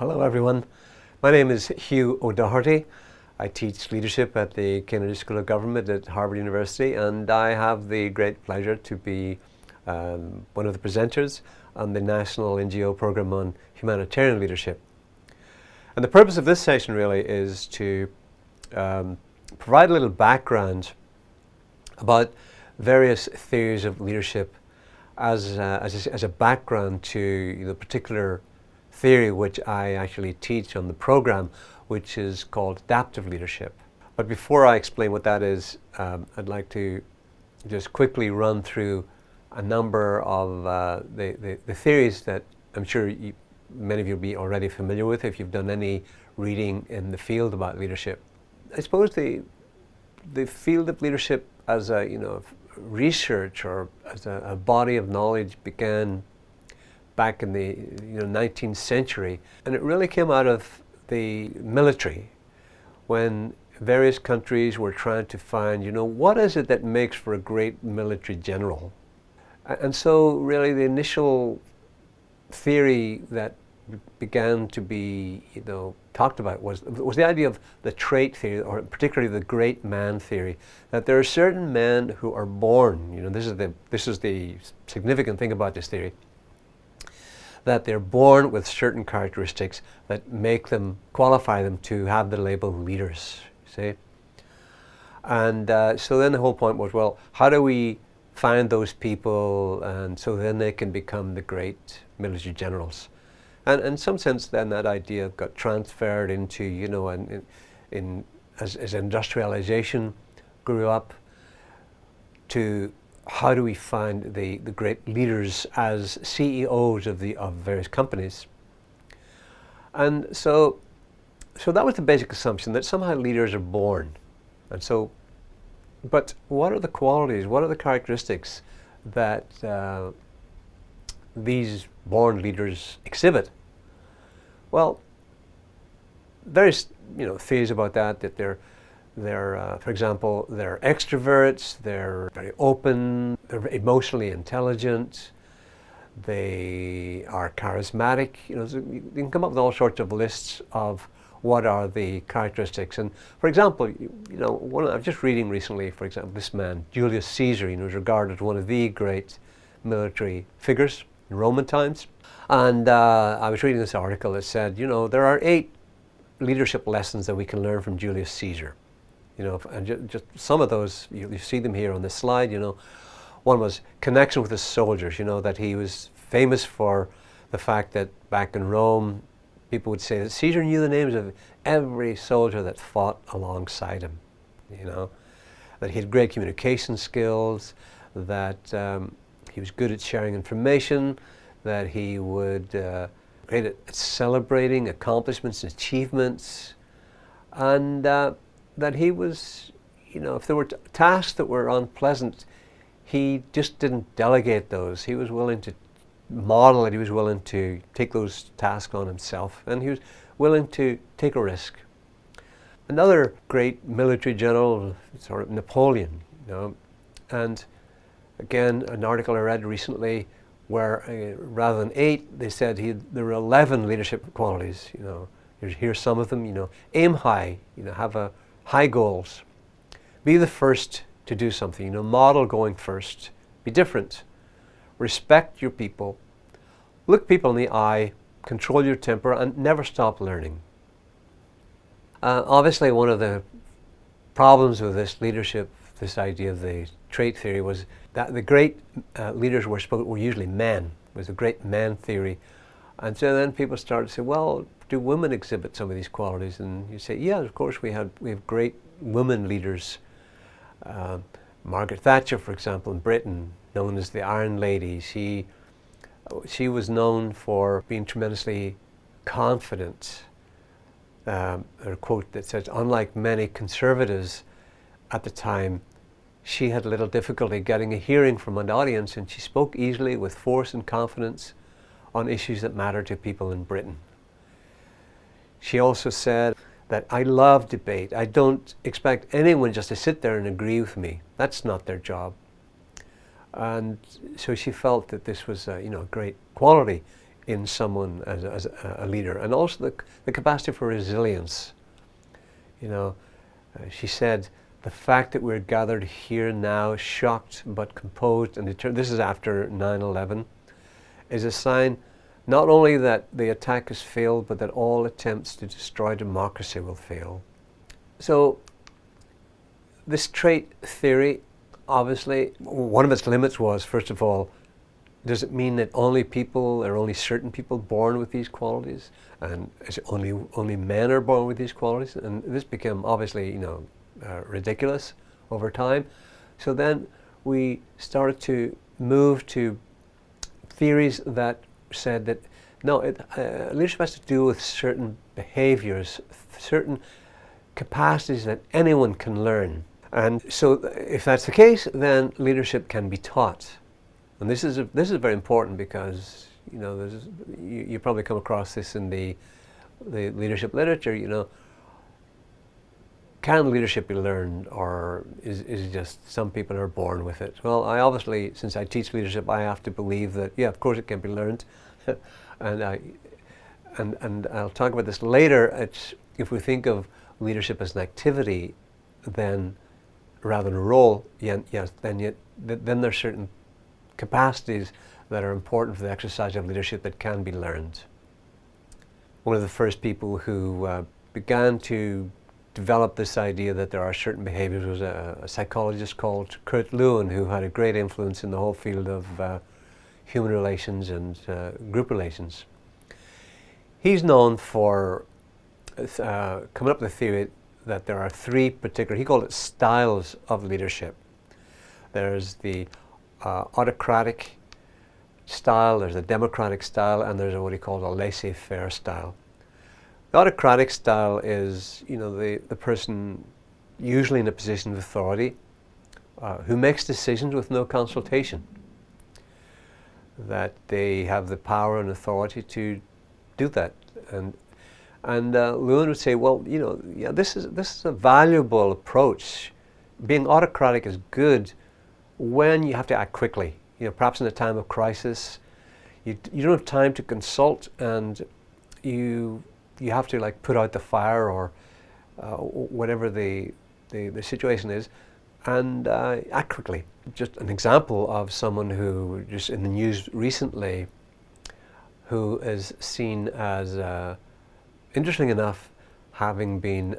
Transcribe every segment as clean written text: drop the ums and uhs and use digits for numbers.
Hello everyone, my name is Hugh O'Doherty. I teach leadership at the Kennedy School of Government at Harvard University, and I have the great pleasure to be one of the presenters on the National NGO Program on Humanitarian Leadership. And the purpose of this session really is to provide a little background about various theories of leadership as a background to the particular theory which I actually teach on the program, which is called adaptive leadership. But before I explain what that is, I'd like to just quickly run through a number of the theories that I'm sure many of you will be already familiar with if you've done any reading in the field about leadership. I suppose the field of leadership as a research or as a body of knowledge began back in the 19th century, and it really came out of the military when various countries were trying to find what is it that makes for a great military general. And so really the initial theory that began to be talked about was the idea of the trait theory, or particularly the great man theory, that there are certain men who are born, this is the significant thing about this theory, that they're born with certain characteristics that qualify them to have the label leaders, see? And so then the whole point was, well, how do we find those people, and so then they can become the great military generals? And in some sense then that idea got transferred into, as industrialization grew up, to how do we find the great leaders as CEOs of various companies. And so that was the basic assumption, that somehow leaders are born. And so, but what are the qualities, what are the characteristics that these born leaders exhibit? Well, various theories about that they're for example, they're extroverts, they're very open, they're emotionally intelligent, they are charismatic. So you can come up with all sorts of lists of what are the characteristics. And for example, I'm just reading recently, for example, this man, Julius Caesar, is regarded as one of the great military figures in Roman times. And I was reading this article that said, there are 8 leadership lessons that we can learn from Julius Caesar. And just some of those, you see them here on this slide. One was connection with his soldiers, that he was famous for the fact that back in Rome, people would say that Caesar knew the names of every soldier that fought alongside him, that he had great communication skills, that he was good at sharing information, that he would great at celebrating accomplishments and achievements, and that he was, if there were tasks that were unpleasant, he just didn't delegate those. He was willing to model it, he was willing to take those tasks on himself, and he was willing to take a risk. Another great military general, sort of Napoleon, and again, an article I read recently where rather than 8, they said there were 11 leadership qualities. Here's some of them. Aim high. Have high goals. Be the first to do something. Model going first. Be different. Respect your people. Look people in the eye. Control your temper, and never stop learning. Obviously, one of the problems with this leadership, this idea of the trait theory, was that the great leaders were usually men. It was a great man theory. And so then people started to say, well, do women exhibit some of these qualities? And you say, yeah, of course we have great women leaders. Margaret Thatcher, for example, in Britain, known as the Iron Lady, she was known for being tremendously confident. A quote that says, unlike many conservatives at the time, she had little difficulty getting a hearing from an audience, and she spoke easily with force and confidence on issues that matter to people in Britain. She also said that I love debate. I don't expect anyone just to sit there and agree with me. That's not their job. And so she felt that this was a great quality in someone as a leader, and also the capacity for resilience. You know, she said, the fact that we're gathered here now, shocked but composed and determined, this is after 9/11, is a sign not only that the attack has failed, but that all attempts to destroy democracy will fail. So this trait theory, obviously, one of its limits was, first of all, does it mean that only certain people born with these qualities? And is it only men are born with these qualities? And this became obviously, ridiculous over time. So then we started to move to theories that said that no, leadership has to do with certain behaviors, certain capacities that anyone can learn. And so if that's the case, then leadership can be taught. And this is very important because you probably come across this in the leadership literature. Can leadership be learned, or is it just some people are born with it? Well, I obviously, since I teach leadership, I have to believe that of course it can be learned, and I'll talk about this later. If we think of leadership as an activity, then rather than a role, then there's certain capacities that are important for the exercise of leadership that can be learned. One of the first people who began to develop this idea that there are certain behaviors was a psychologist called Kurt Lewin, who had a great influence in the whole field of human relations and group relations. He's known for coming up with the theory that there are three particular, he called it styles of leadership. There's the autocratic style, there's a democratic style, and there's what he called a laissez-faire style. The autocratic style is, the person usually in a position of authority who makes decisions with no consultation. That they have the power and authority to do that. And Lewin would say, well, this is a valuable approach. Being autocratic is good when you have to act quickly. Perhaps in a time of crisis, you don't have time to consult, and you have to put out the fire or whatever the situation is, and act quickly. Just an example of someone who just in the news recently, who is seen as, interesting enough, having been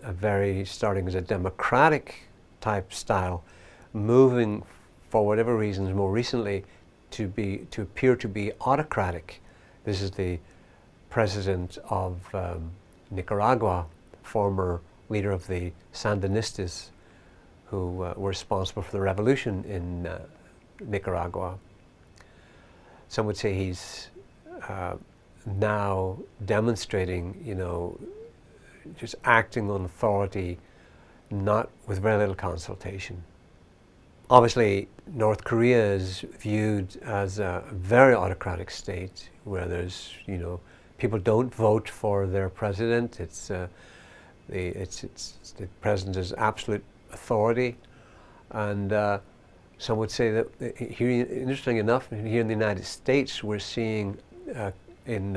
starting as a democratic type style, moving for whatever reasons more recently to appear to be autocratic. This is the president of Nicaragua, former leader of the Sandinistas, who were responsible for the revolution in Nicaragua. Some would say he's now demonstrating, just acting on authority, not with very little consultation. Obviously, North Korea is viewed as a very autocratic state where there's, people don't vote for their president. The president is absolute authority, and some would say that here, interesting enough, here in the United States, we're seeing in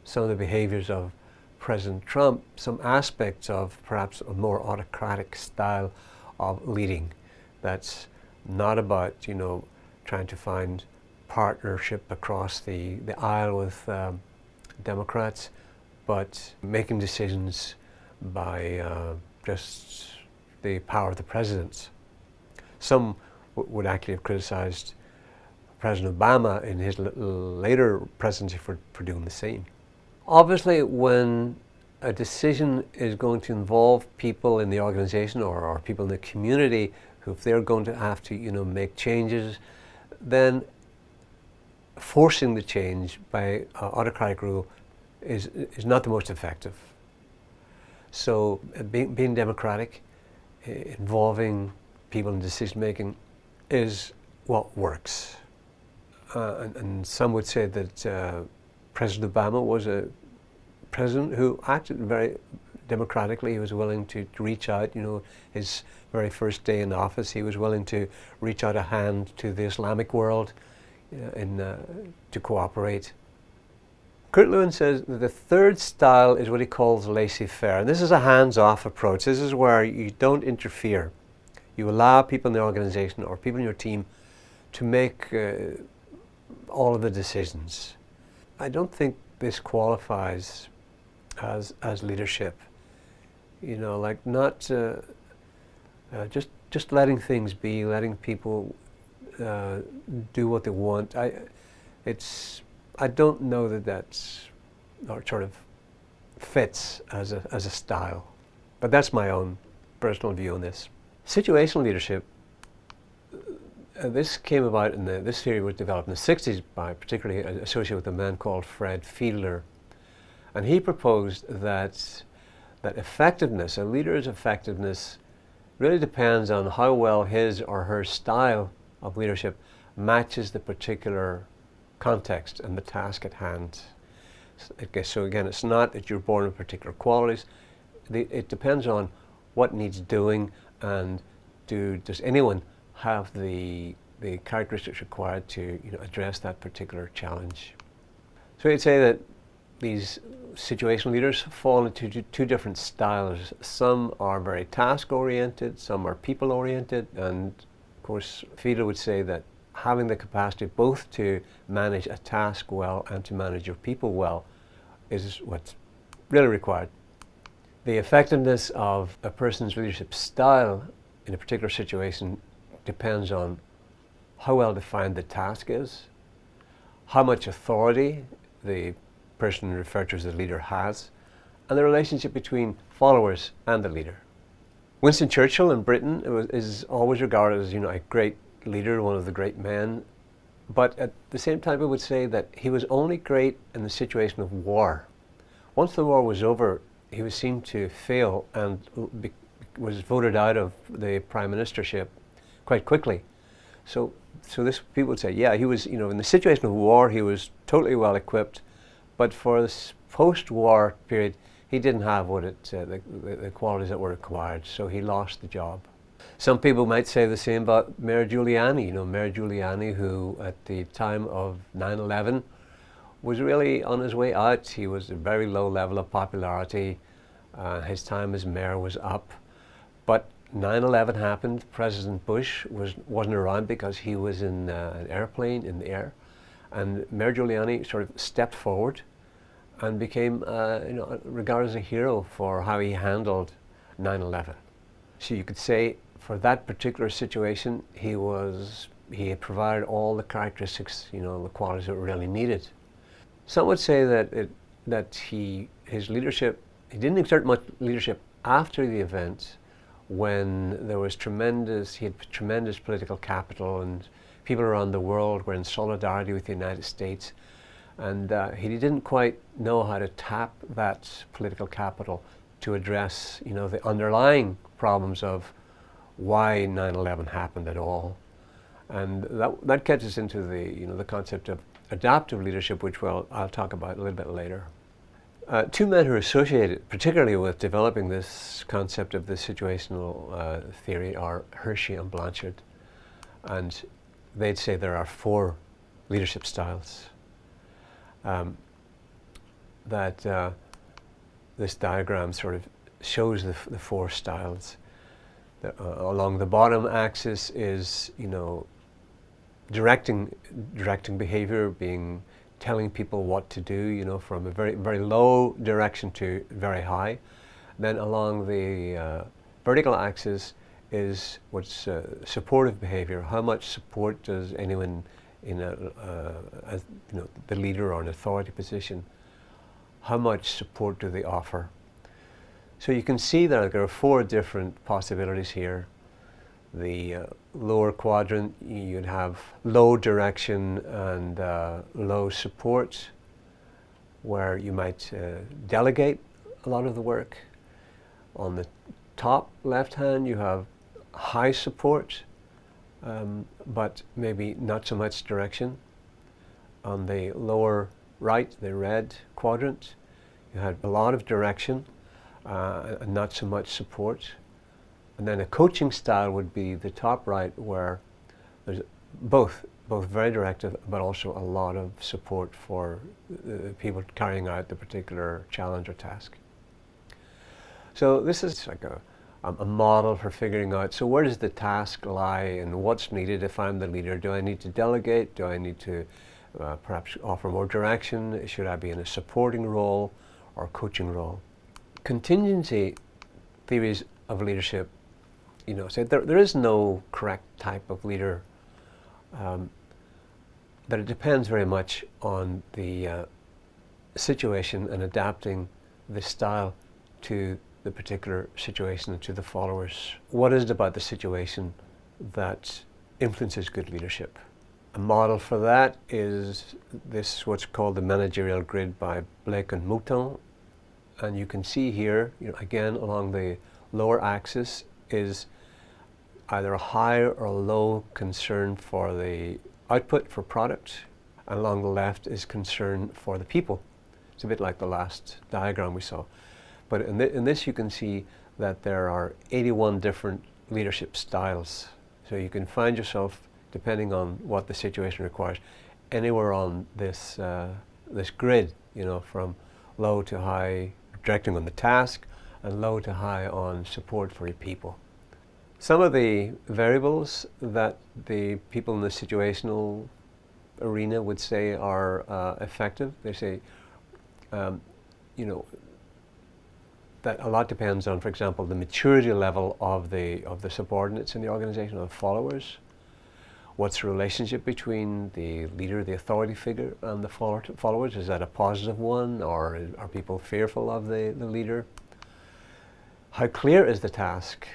some of the behaviors of President Trump some aspects of perhaps a more autocratic style of leading. That's not about trying to find partnership across the aisle with Democrats, but making decisions by just the power of the presidents. Some would actually have criticized President Obama in his later presidency for doing the same. Obviously, when a decision is going to involve people in the organization or people in the community, who if they're going to have to make changes, then forcing the change by autocratic rule is not the most effective. So being democratic, involving people in decision making, is what works. And some would say that President Obama was a president who acted very democratically. He was willing to reach out, his very first day in office, he was willing to reach out a hand to the Islamic world to cooperate. Kurt Lewin says that the third style is what he calls laissez-faire. And this is a hands-off approach. This is where you don't interfere. You allow people in the organization or people in your team to make all of the decisions. I don't think this qualifies as leadership. You know, like not just letting things be, letting people do what they want. I don't know that that's or sort of fits as a style, but that's my own personal view on this. Situational leadership. This came about this theory was developed in the 60s by particularly associated with a man called Fred Fiedler, and he proposed that effectiveness, a leader's effectiveness, really depends on how well his or her style of leadership matches the particular context and the task at hand. So again, it's not that you're born with particular qualities. It depends on what needs doing, and does anyone have the characteristics required to address that particular challenge. So you'd say that these situational leaders fall into two different styles. Some are very task-oriented, some are people-oriented, and of course Fiedler would say that having the capacity both to manage a task well and to manage your people well is what's really required. The effectiveness of a person's leadership style in a particular situation depends on how well defined the task is, how much authority the person referred to as the leader has, and the relationship between followers and the leader. Winston Churchill in Britain is always regarded as a great leader, one of the great men, but at the same time I would say that he was only great in the situation of war. Once the war was over, he was seen to fail and was voted out of the prime ministership quite quickly. So this people would say, yeah, he was, in the situation of war, he was totally well equipped, but for this post-war period, he didn't have the qualities that were required, so he lost the job. Some people might say the same about Mayor Giuliani. Mayor Giuliani, who at the time of 9/11 was really on his way out. He was a very low level of popularity. His time as mayor was up, but 9/11 happened. President Bush wasn't around because he was in an airplane in the air, and Mayor Giuliani sort of stepped forward and became regarded as a hero for how he handled 9/11. So you could say for that particular situation, he had provided all the characteristics, the qualities that were really needed. Some would say that his leadership, he didn't exert much leadership after the event, when there was he had tremendous political capital and people around the world were in solidarity with the United States, and he didn't quite know how to tap that political capital to address, the underlying problems of why 9/11 happened at all. And that gets us into the concept of adaptive leadership, which I'll talk about a little bit later. Two men who are associated particularly with developing this concept of the situational theory are Hershey and Blanchard. And they'd say there are 4 leadership styles. This diagram sort of shows the 4 styles. Along the bottom axis is, directing behavior, telling people what to do, from a very, very low direction to very high. Then along the vertical axis is what's supportive behavior. How much support does anyone as the leader or an authority position, how much support do they offer? So you can see that there are 4 different possibilities here. The lower quadrant, you'd have low direction and low support, where you might delegate a lot of the work. On the top left hand, you have high support, but maybe not so much direction. On the lower right, the red quadrant, you had a lot of direction and not so much support. And then a coaching style would be the top right, where there's both both very directive, but also a lot of support for people carrying out the particular challenge or task. So this is like a model for figuring out, so where does the task lie and what's needed if I'm the leader? Do I need to delegate? Do I need to perhaps offer more direction? Should I be in a supporting role or coaching role? Contingency theories of leadership, say there is no correct type of leader, but it depends very much on the situation and adapting the style to the particular situation and to the followers. What is it about the situation that influences good leadership? A model for that is this, what's called the managerial grid by Blake and Mouton. And you can see here, again, along the lower axis is either a high or low concern for the output for product, and along the left is concern for the people. It's a bit like the last diagram we saw. But in this you can see that there are 81 different leadership styles. So you can find yourself, depending on what the situation requires, anywhere on this this grid, from low to high, directing on the task, and low to high on support for your people. Some of the variables that the people in the situational arena would say are effective, they say, that a lot depends on, for example, the maturity level of the subordinates in the organization, of the followers. What's the relationship between the leader, the authority figure, and the followers? Is that a positive one, or are people fearful of the leader? How clear is the task?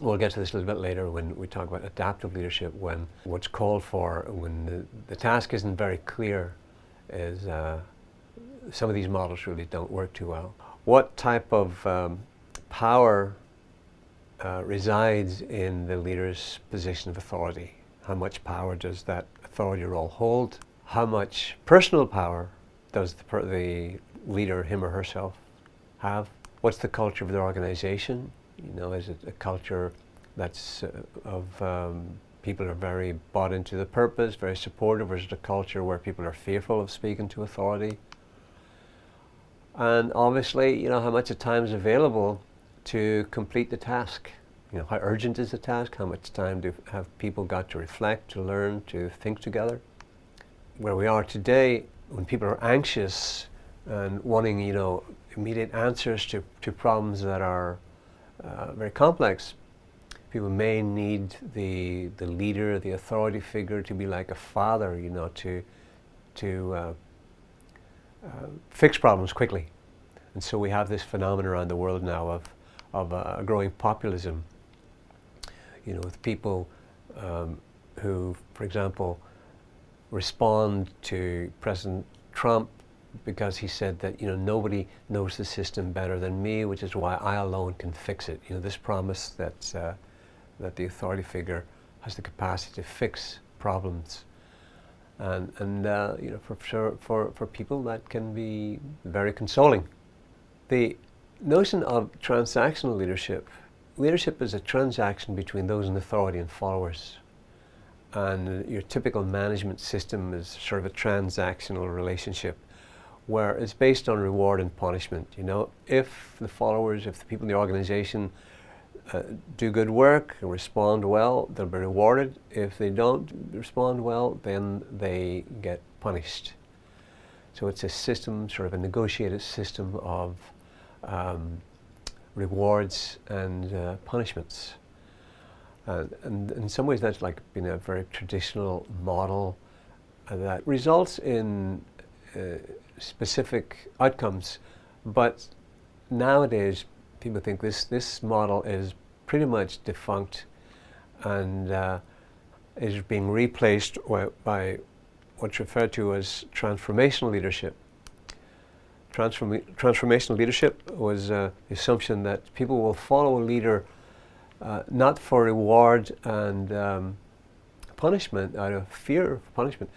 We'll get to this a little bit later when we talk about adaptive leadership, when what's called for, when the task isn't very clear, is some of these models really don't work too well. What type of power resides in the leader's position of authority? How much power does that authority role hold? How much personal power does the leader, him or herself, have? What's the culture of the organization? Is it a culture that's of people are very bought into the purpose, very supportive, or is it a culture where people are fearful of speaking to authority? And obviously, how much time is available to complete the task. How urgent is the task? How much time have people got to reflect, to learn, to think together? Where we are today, when people are anxious and wanting, immediate answers to problems that are very complex, people may need the leader, the authority figure, to be like a father, to fix problems quickly. And so we have this phenomenon around the world now of a growing populism, with people who, for example, respond to President Trump because he said that, nobody knows the system better than me, which is why I alone can fix it. This promise that the authority figure has the capacity to fix problems. And for people that can be very consoling. The notion of transactional leadership is a transaction between those in authority and followers. And your typical management system is sort of a transactional relationship where it's based on reward and punishment. If the people in the organization do good work and respond well, they'll be rewarded. If they don't respond well, then they get punished. So it's a system, sort of a negotiated system of rewards and punishments. And in some ways that's like been a very traditional model that results in specific outcomes, but nowadays people think this model is pretty much defunct and is being replaced by what's referred to as transformational leadership. Transformational leadership was the assumption that people will follow a leader not for reward and punishment, out of fear of punishment,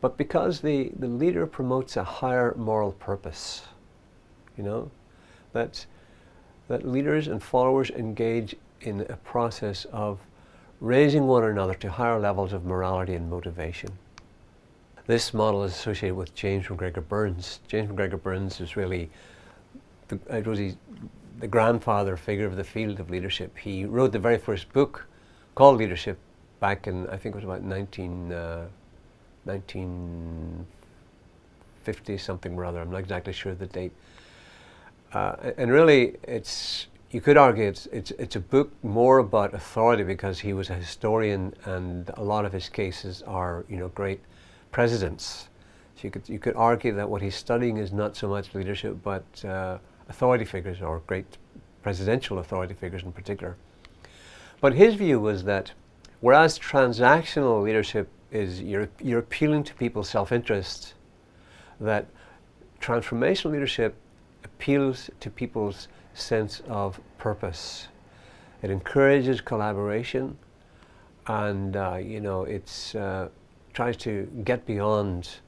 but because the leader promotes a higher moral purpose. That leaders and followers engage in a process of raising one another to higher levels of morality and motivation. This model is associated with James McGregor Burns. James McGregor Burns is really the grandfather figure of the field of leadership. He wrote the very first book called Leadership back in, I think it was about 1950 something or other. I'm not exactly sure the date. And really, you could argue it's a book more about authority, because he was a historian, and a lot of his cases are, great presidents. So you could argue that what he's studying is not so much leadership, but authority figures, or great presidential authority figures in particular. But his view was that whereas transactional leadership is you're appealing to people's self-interest, that transformational leadership appeals to people's sense of purpose. It encourages collaboration, and it's tries to get beyond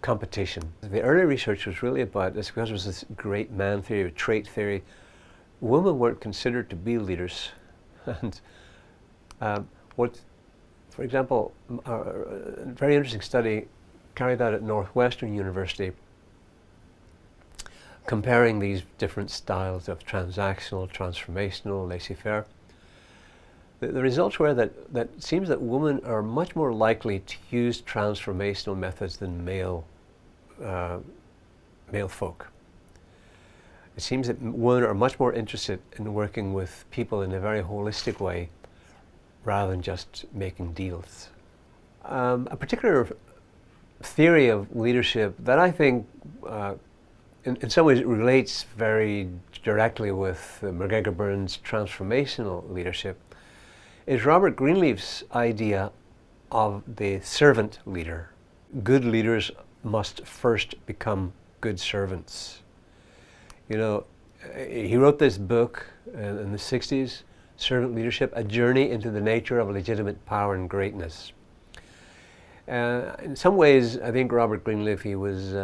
competition. The early research was really about this, because it was this great man theory, or trait theory. Women weren't considered to be leaders, and for example, a very interesting study carried out at Northwestern University, comparing these different styles of transactional, transformational, laissez-faire. The results were that it seems that women are much more likely to use transformational methods than male folk. It seems that women are much more interested in working with people in a very holistic way, rather than just making deals. A particular theory of leadership that I think in some ways relates very directly with McGregor Burns' transformational leadership is Robert Greenleaf's idea of the servant leader. Good leaders must first become good servants. He wrote this book in the 60s, Servant Leadership, A Journey into the Nature of Legitimate Power and Greatness. In some ways, I think Robert Greenleaf, he was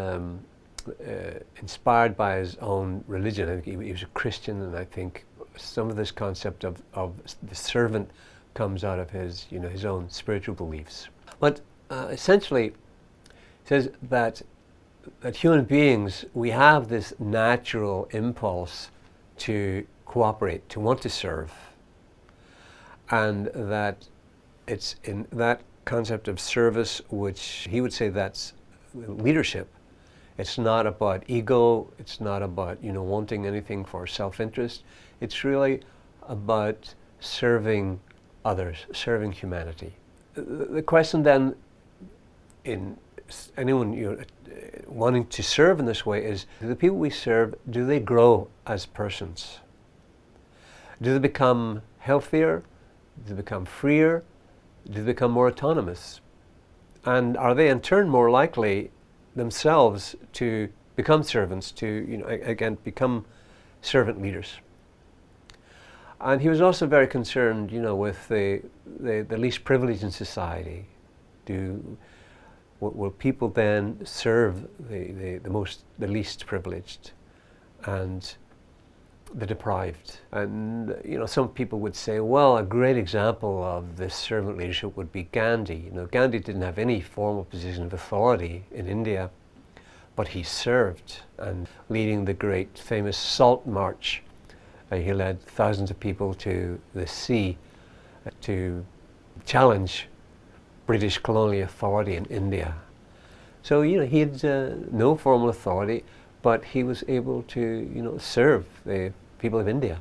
inspired by his own religion. I think he was a Christian, and I think some of this concept of the servant comes out of his own spiritual beliefs. But essentially, it says that human beings, we have this natural impulse to cooperate, to want to serve, and that it's in that concept of service, which he would say that's leadership. It's not about ego, it's not about wanting anything for self-interest. It's really about serving others, serving humanity. The question then, in anyone wanting to serve in this way, is, do the people we serve, do they grow as persons? Do they become healthier? Do they become freer? Do they become more autonomous? And are they in turn more likely themselves to become servants, to again become servant leaders? And he was also very concerned, with the least privileged in society. Will people then serve the least privileged and the deprived? And some people would say, well, a great example of this servant leadership would be Gandhi. Gandhi didn't have any formal position of authority in India, but he served, and leading the great famous Salt March. He led thousands of people to the sea to challenge British colonial authority in India. So he had no formal authority, but he was able to serve the people of India.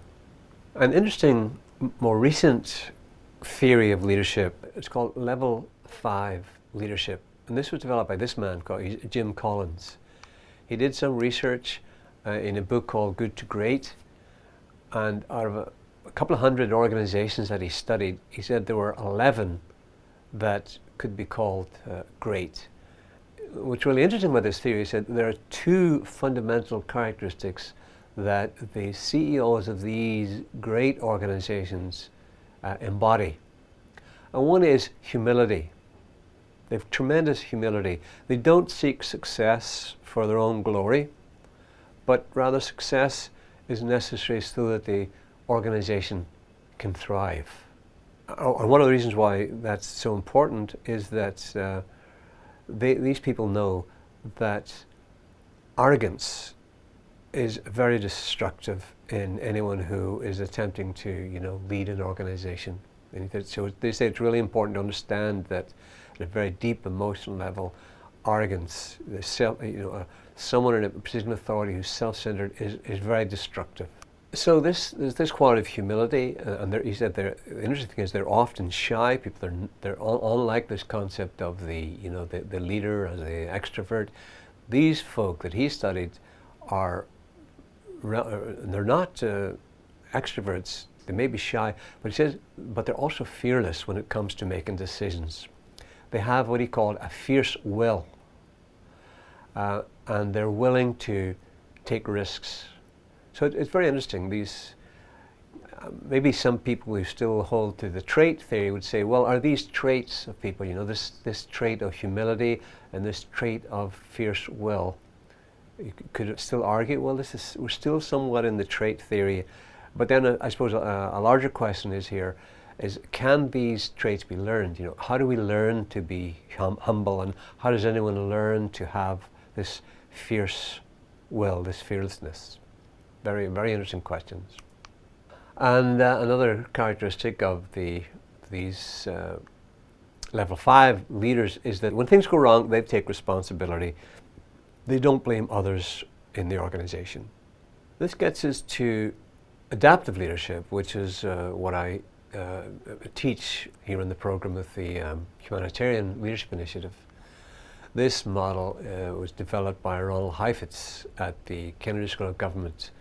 An interesting, more recent theory of leadership, it's called Level 5 leadership, and this was developed by this man called Jim Collins. He did some research in a book called Good to Great, and out of a couple of hundred organizations that he studied, he said there were 11 that could be called great. What's really interesting about this theory is that there are two fundamental characteristics that the CEOs of these great organizations embody. And one is humility. They have tremendous humility. They don't seek success for their own glory, but rather success is necessary so that the organization can thrive. And one of the reasons why that's so important is that these people know that arrogance is very destructive in anyone who is attempting to, lead an organization. So they say it's really important to understand that at a very deep emotional level, arrogance, someone in a position of authority who's self-centered is very destructive. So there's this quality of humility, and he said the interesting thing is they're often shy people. They're unlike this concept of the leader as the extrovert. These folk that he studied they're not extroverts. They may be shy, but he says, but they're also fearless when it comes to making decisions. They have what he called a fierce will, and they're willing to take risks. So it's very interesting. These maybe some people who still hold to the trait theory would say, well, are these traits of people, this trait of humility and this trait of fierce will? You could still argue, well, we're still somewhat in the trait theory. But then I suppose a larger question is can these traits be learned? How do we learn to be humble, and how does anyone learn to have this fierce will, this fearlessness? Very, very interesting questions. And another characteristic of these level 5 leaders is that when things go wrong, they take responsibility. They don't blame others in the organization. This gets us to adaptive leadership, which is what I teach here in the program with the Humanitarian Leadership Initiative. This model was developed by Ronald Heifetz at the Kennedy School of Government.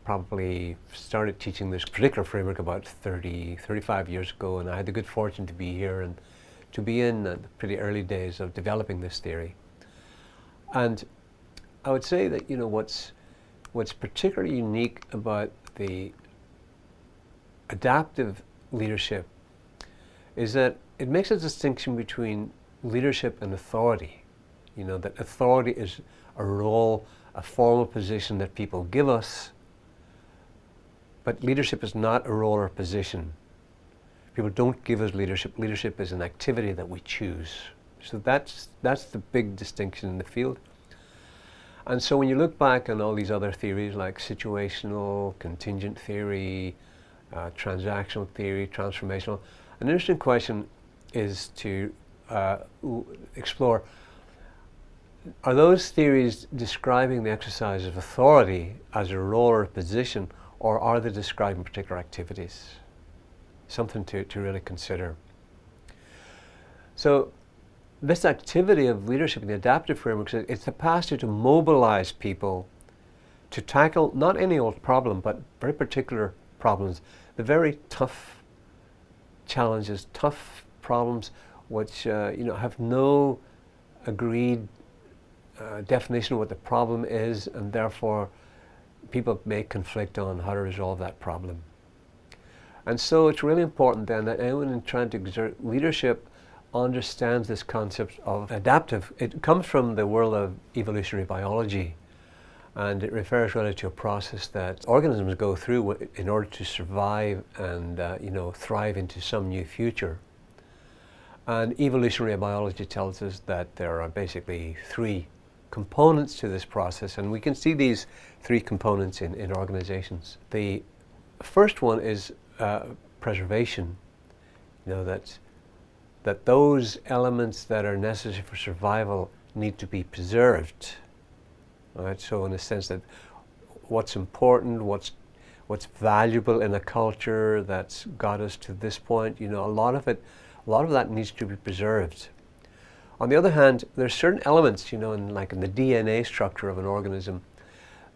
Probably started teaching this particular framework about 35 years ago, and I had the good fortune to be here and to be in the pretty early days of developing this theory. And I would say that what's particularly unique about the adaptive leadership is that it makes a distinction between leadership and authority. That authority is a role, a formal position that people give us, but leadership is not a role or a position. People don't give us leadership. Leadership is an activity that we choose. So that's the big distinction in the field. And so when you look back on all these other theories like situational, contingent theory, transactional theory, transformational, an interesting question is to explore, are those theories describing the exercise of authority as a role or a position, or are they describing particular activities? Something to really consider. So this activity of leadership in the adaptive framework, it's the capacity to mobilize people to tackle not any old problem, but very particular problems, the very tough challenges, tough problems which have no agreed definition of what the problem is, and therefore people may conflict on how to resolve that problem. And so it's really important then that anyone in trying to exert leadership understands this concept of adaptive. It comes from the world of evolutionary biology, and it refers really to a process that organisms go through in order to survive and thrive into some new future. And evolutionary biology tells us that there are basically 3 components to this process, and we can see these 3 components in organizations. The first one is preservation. That those elements that are necessary for survival need to be preserved. All right? So in a sense that what's important, what's valuable in a culture that's got us to this point, a lot of that needs to be preserved. On the other hand, there's certain elements, in the DNA structure of an organism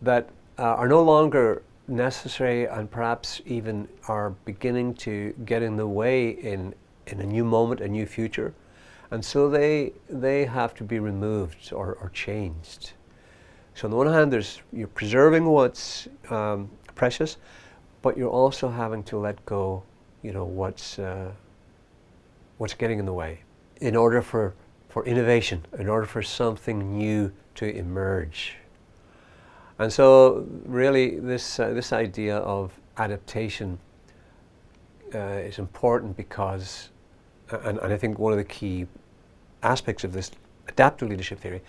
that are no longer necessary, and perhaps even are beginning to get in the way in a new moment, a new future. And so they have to be removed or changed. So on the one hand, you're preserving what's precious, but you're also having to let go, what's getting in the way, in order for innovation, in order for something new to emerge. And so really this idea of adaptation is important because, and I think one of the key aspects of this adaptive leadership theory,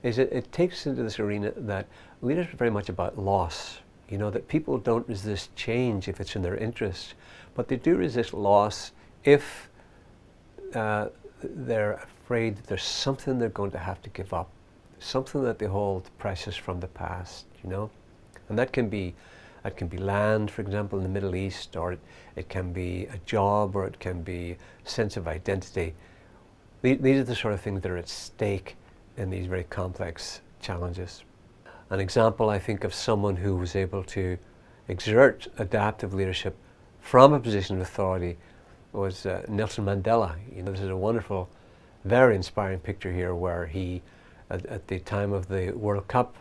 is it takes us into this arena that leadership is very much about loss. You know, that people don't resist change if it's in their interest, but they do resist loss if they're afraid that there's something they're going to have to give up, something that they hold precious from the past, you know. And that can be land, for example, in the Middle East, or it can be a job, or it can be a sense of identity. These are the sort of things that are at stake in these very complex challenges. An example, I think, of someone who was able to exert adaptive leadership from a position of authority was Nelson Mandela. You know, this is a wonderful, very inspiring picture here where he, at the time of the World Cup,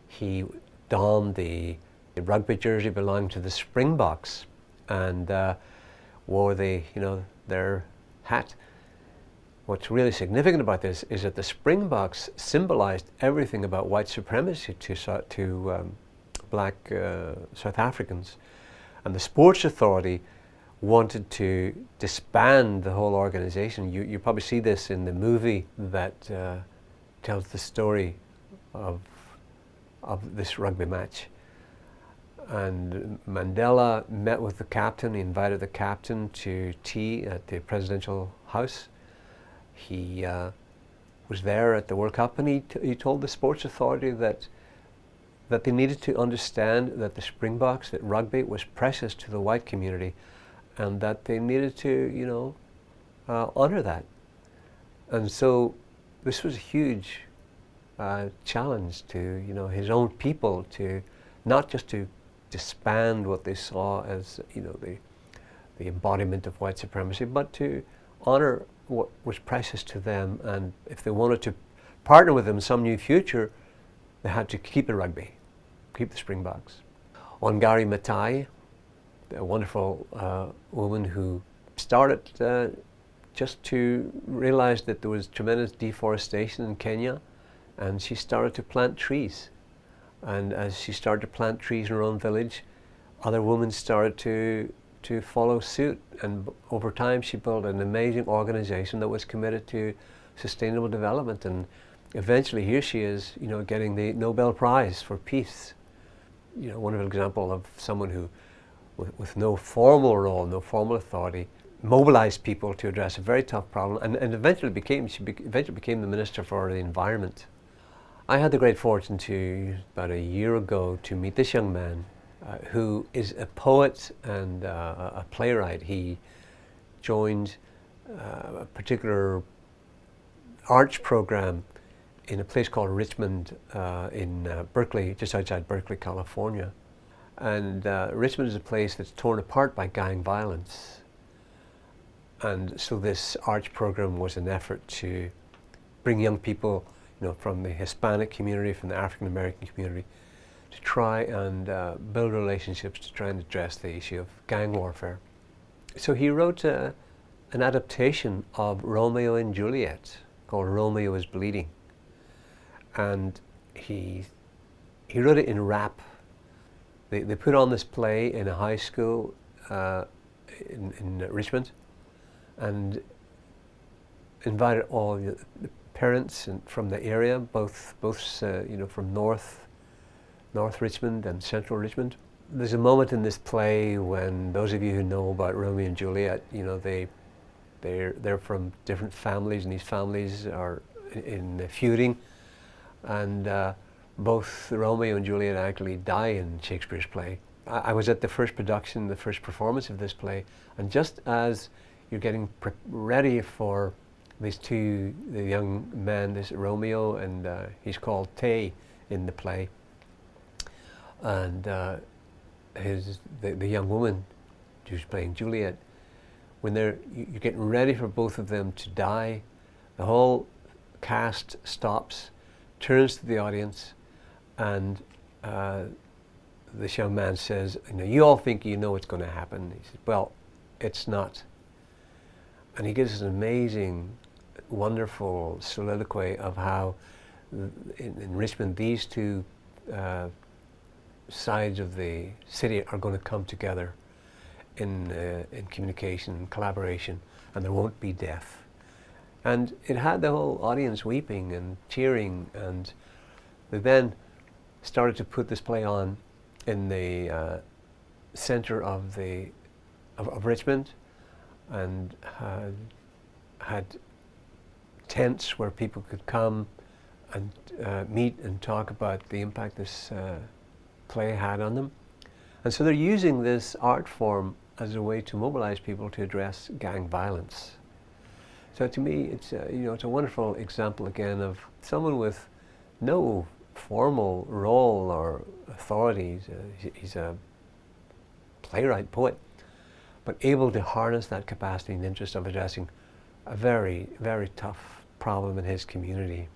he donned the rugby jersey belonging to the Springboks and wore their hat. What's really significant about this is that the Springboks symbolized everything about white supremacy to black South Africans. And the Sports Authority wanted to disband the whole organization. You probably see this in the movie that tells the story of this rugby match. And Mandela met with the captain. He invited the captain to tea at the presidential house. He was there at the World Cup, and he told the Sports Authority that they needed to understand that the Springboks, that rugby was precious to the white community, and that they needed to, honor that. And so this was a huge challenge to, his own people, to not just to disband what they saw as, the embodiment of white supremacy, but to honor what was precious to them. And if they wanted to partner with them in some new future, they had to keep the rugby, keep the Springboks. Wangari Maathai, a wonderful woman who started just to realize that there was tremendous deforestation in Kenya, and she started to plant trees. And as she started to plant trees in her own village, other women started to follow suit. And over time, she built an amazing organization that was committed to sustainable development. And eventually, here she is, getting the Nobel Prize for Peace. A wonderful example of someone who, with no formal role, no formal authority, mobilized people to address a very tough problem, and eventually became the Minister for the Environment. I had the great fortune about a year ago, to meet this young man who is a poet and a playwright. He joined a particular arts program in a place called Richmond in Berkeley, just outside Berkeley, California. And Richmond is a place that's torn apart by gang violence. And so this arts program was an effort to bring young people, from the Hispanic community, from the African American community, to try and build relationships to try and address the issue of gang warfare. So he wrote an adaptation of Romeo and Juliet called Romeo is Bleeding. And he wrote it in rap. They put on this play in a high school in Richmond, and invited all the parents from the area, both from North Richmond and Central Richmond. There's a moment in this play when those of you who know about Romeo and Juliet, they're from different families, and these families are in feuding, and both Romeo and Juliet actually die in Shakespeare's play. I was at the first production, the first performance of this play, and just as you're getting ready for the young men, this Romeo, and he's called Tay in the play, and the young woman who's playing Juliet, when you're getting ready for both of them to die, the whole cast stops, turns to the audience, and this young man says, you all think you know what's going to happen. He says, well, it's not. And he gives an amazing, wonderful soliloquy of how in Richmond these two sides of the city are going to come together in communication and collaboration, and there won't be death. And it had the whole audience weeping and cheering, and they then started to put this play on in the center of Richmond, and had tents where people could come and meet and talk about the impact this play had on them. And so they're using this art form as a way to mobilize people to address gang violence. So to me, it's it's a wonderful example again of someone with no formal role or authority. He's a playwright, poet, but able to harness that capacity and interest of addressing a very, very tough problem in his community.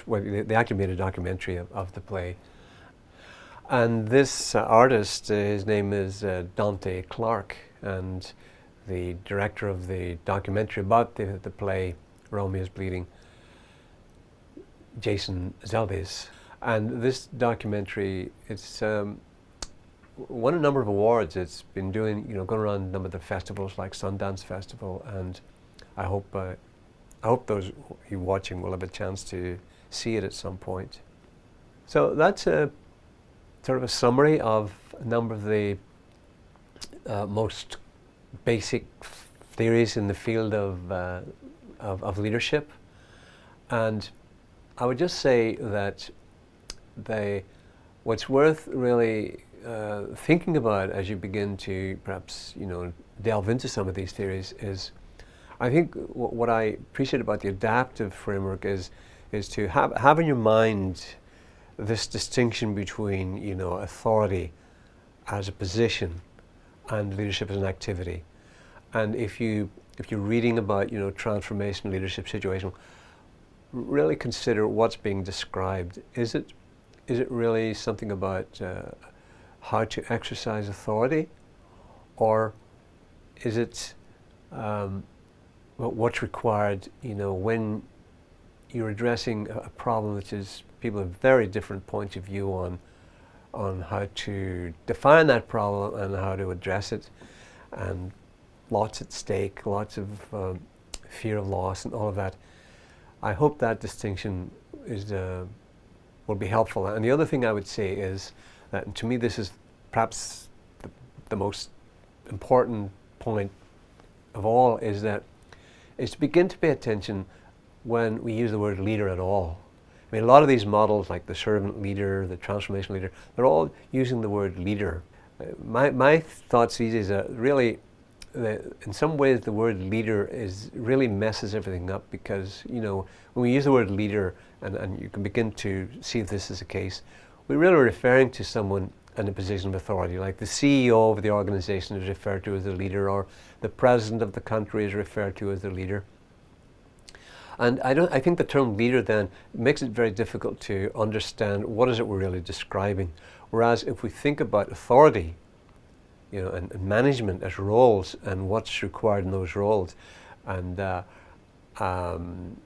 Well, they actually made a documentary of the play. And this artist, his name is Dante Clark, and the director of the documentary about the play, Romeo's Bleeding, Jason Zeldes. And this documentary, it's won a number of awards. It's been doing, going around a number of the festivals like Sundance Festival, and I hope those you watching will have a chance to see it at some point. So that's a sort of a summary of a number of the most basic theories in the field of leadership. And I would just say that what's worth really thinking about as you begin to perhaps delve into some of these theories is, I think what I appreciate about the adaptive framework is to have in your mind this distinction between authority as a position and leadership as an activity. And if you're reading about transformational leadership, situational, really consider what's being described. Is it really something about how to exercise authority, or is it what's required when you're addressing a problem which is people have very different points of view on how to define that problem and how to address it, and lots at stake, lots of fear of loss and all of that. I hope that distinction will be helpful. And the other thing I would say is that, and to me this is perhaps the most important point of all, is to begin to pay attention when we use the word leader at all. I mean, a lot of these models, like the servant leader, the transformational leader, they're all using the word leader. My thoughts these days are really, in some ways, the word leader really messes everything up, because when we use the word leader, and you can begin to see if this is the case, we're really referring to someone in a position of authority, like the CEO of the organization is referred to as the leader, or the president of the country is referred to as the leader. And I think the term leader then makes it very difficult to understand what is it we're really describing. Whereas if we think about authority, and management as roles, and what's required in those roles, and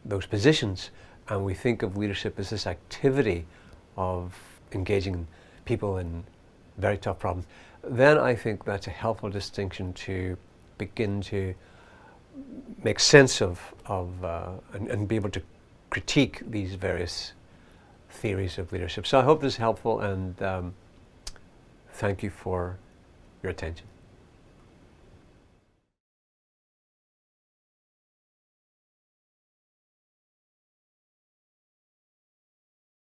those positions, and we think of leadership as this activity of engaging people in very tough problems, then I think that's a helpful distinction to begin to make sense of and be able to critique these various theories of leadership. So I hope this is helpful, and thank you for your attention.